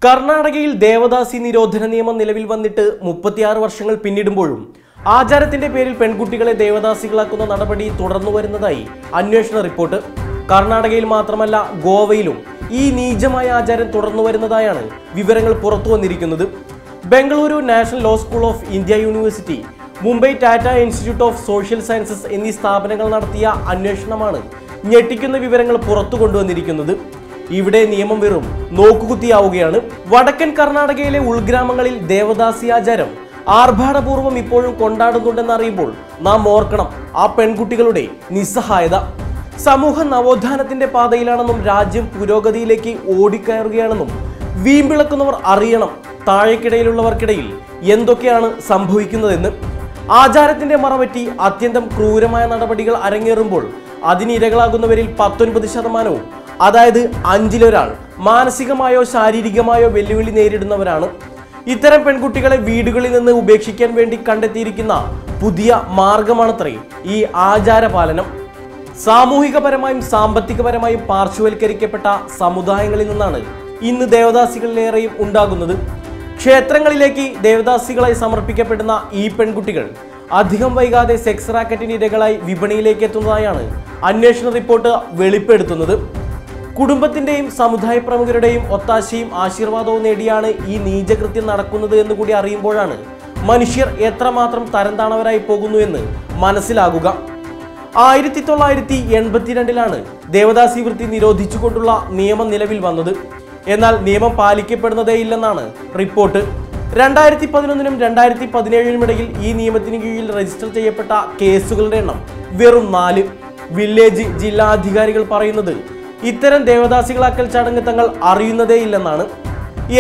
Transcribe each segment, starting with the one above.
കർണാടകയിൽ ദേവദാസി നിരോധന നിയമം നിലവിൽ വന്നിട്ട് 36 വർഷങ്ങൾ പിന്നിടുമ്പോഴും ആചാരത്തിന്റെ പേരിൽ പെൺകുട്ടികളെ ദേവദാസികളാക്കുന്ന നടപടി തുടർന്നു വരുന്നതായി അന്വേഷണ റിപ്പോർട്ട്. കർണാടകയിൽ മാത്രമല്ല ഗോവയിലും ഈ നീചമായ ആചാരം തുടർന്നു വരുന്നതായാണ് വിവരങ്ങൾ പുറത്തു വന്നിരിക്കുന്നത്. Bengaluru national law school of India university, Mumbai Tata institute of social sciences എന്നീ സ്ഥാപനങ്ങൾ നടത്തിയ അന്വേഷണമാണ് ഞെട്ടിക്കുന്ന വിവരങ്ങൾ പുറത്തു കൊണ്ടുവന്നിരിക്കുന്നത്. ഇവിടെ നിയമം വെറും നോക്കുകുത്തിയാവുകയാണ്. വടക്കൻ കർണാടകയിലെ ഉൾഗ്രാമങ്ങളിൽ ദേവദാസി ആചാരം ആർഭാടപൂർവ്വം ഇപ്പോഴും കൊണ്ടാടുന്നുണ്ടെന്നറിയുമ്പോൾ നാം ഓർക്കണം ആ പെൺകുട്ടികളുടെ നിസ്സഹായത. സമൂഹ നവോത്ഥാനത്തിന്റെ പാതയിലാണെന്നും രാജ്യം പുരോഗതിയിലേക്ക് ഓടിക്കയറുകയാണെന്നും വീമ്പിളക്കുന്നവർ അറിയണം താഴേക്കിടയിലുള്ളവർക്കിടയിൽ എന്തൊക്കെയാണ് സംഭവിക്കുന്നതെന്ന്. ആചാരത്തിന്റെ മറപറ്റി അത്യന്തം ക്രൂരമായ നടപടികൾ അരങ്ങേറുമ്പോൾ അതിനിരകളാകുന്നവരിൽ 19%, അതായത് 5-1 മാനസികമായോ ശാരീരികമായോ വെല്ലുവിളി നേരിടുന്നവരാണ്. ഇത്തരം പെൺകുട്ടികളെ വീടുകളിൽ നിന്ന് ഉപേക്ഷിക്കാൻ വേണ്ടി കണ്ടെത്തിയിരിക്കുന്ന പുതിയ മാർഗമാണത്രേ ഈ ആചാരപാലനം. സാമൂഹികപരമായും സാമ്പത്തികപരമായും പാർശ്വവൽക്കരിക്കപ്പെട്ട സമുദായങ്ങളിൽ നിന്നാണ് ഇന്ന് ദേവദാസികളിലേറെയും ഉണ്ടാകുന്നത്. ക്ഷേത്രങ്ങളിലേക്ക് ദേവദാസികളായി സമർപ്പിക്കപ്പെടുന്ന ഈ പെൺകുട്ടികൾ അധികം വൈകാതെ സെക്സ് റാക്കറ്റിന് ഇരകളായി വിപണിയിലേക്ക് എത്തുന്നതായാണ് അന്വേഷണ റിപ്പോർട്ട് വെളിപ്പെടുത്തുന്നത്. കുടുംബത്തിന്റെയും സമുദായ പ്രമുഖരുടെയും ഒത്താശയും ആശീർവാദവും നേടിയാണ് ഈ നീചകൃത്യം നടക്കുന്നത് എന്ന് കൂടി അറിയുമ്പോഴാണ് മനുഷ്യർ എത്രമാത്രം തരംതാണവരായി പോകുന്നു എന്ന് മനസ്സിലാകുക. 1982 ദേവദാസി വൃത്തി നിരോധിച്ചുകൊണ്ടുള്ള നിയമം നിലവിൽ വന്നത്. എന്നാൽ നിയമം പാലിക്കപ്പെടുന്നതേയില്ലെന്നാണ് റിപ്പോർട്ട്. 2011 2017 ഇടയിൽ ഈ നിയമത്തിന് കീഴിൽ രജിസ്റ്റർ ചെയ്യപ്പെട്ട കേസുകളുടെ എണ്ണം വെറും 4. വില്ലേജ് ജില്ലാ അധികാരികൾ പറയുന്നത് ഇത്തരം ദേവദാസികളാക്കൽ ചടങ്ങ് തങ്ങൾ അറിയുന്നതേയില്ലെന്നാണ്.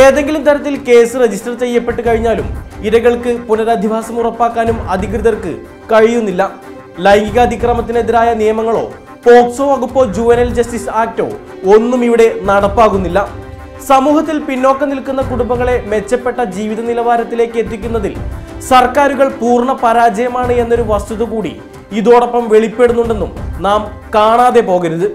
ഏതെങ്കിലും തരത്തിൽ കേസ് രജിസ്റ്റർ ചെയ്യപ്പെട്ട് കഴിഞ്ഞാലും ഇരകൾക്ക് പുനരധിവാസം ഉറപ്പാക്കാനും അധികൃതർക്ക് കഴിയുന്നില്ല. ലൈംഗിക അതിക്രമത്തിനെതിരായ നിയമങ്ങളോ പോക്സോ വകുപ്പോ ജുവനൈൽ ജസ്റ്റിസ് ആക്ടോ ഒന്നും ഇവിടെ നടപ്പാകുന്നില്ല. സമൂഹത്തിൽ പിന്നോക്കം നിൽക്കുന്ന കുടുംബങ്ങളെ മെച്ചപ്പെട്ട ജീവിത നിലവാരത്തിലേക്ക് എത്തിക്കുന്നതിൽ സർക്കാരുകൾ പൂർണ്ണ പരാജയമാണ് എന്നൊരു വസ്തുത കൂടി ഇതോടൊപ്പം വെളിപ്പെടുന്നുണ്ടെന്നും നാം കാണാതെ പോകരുത്.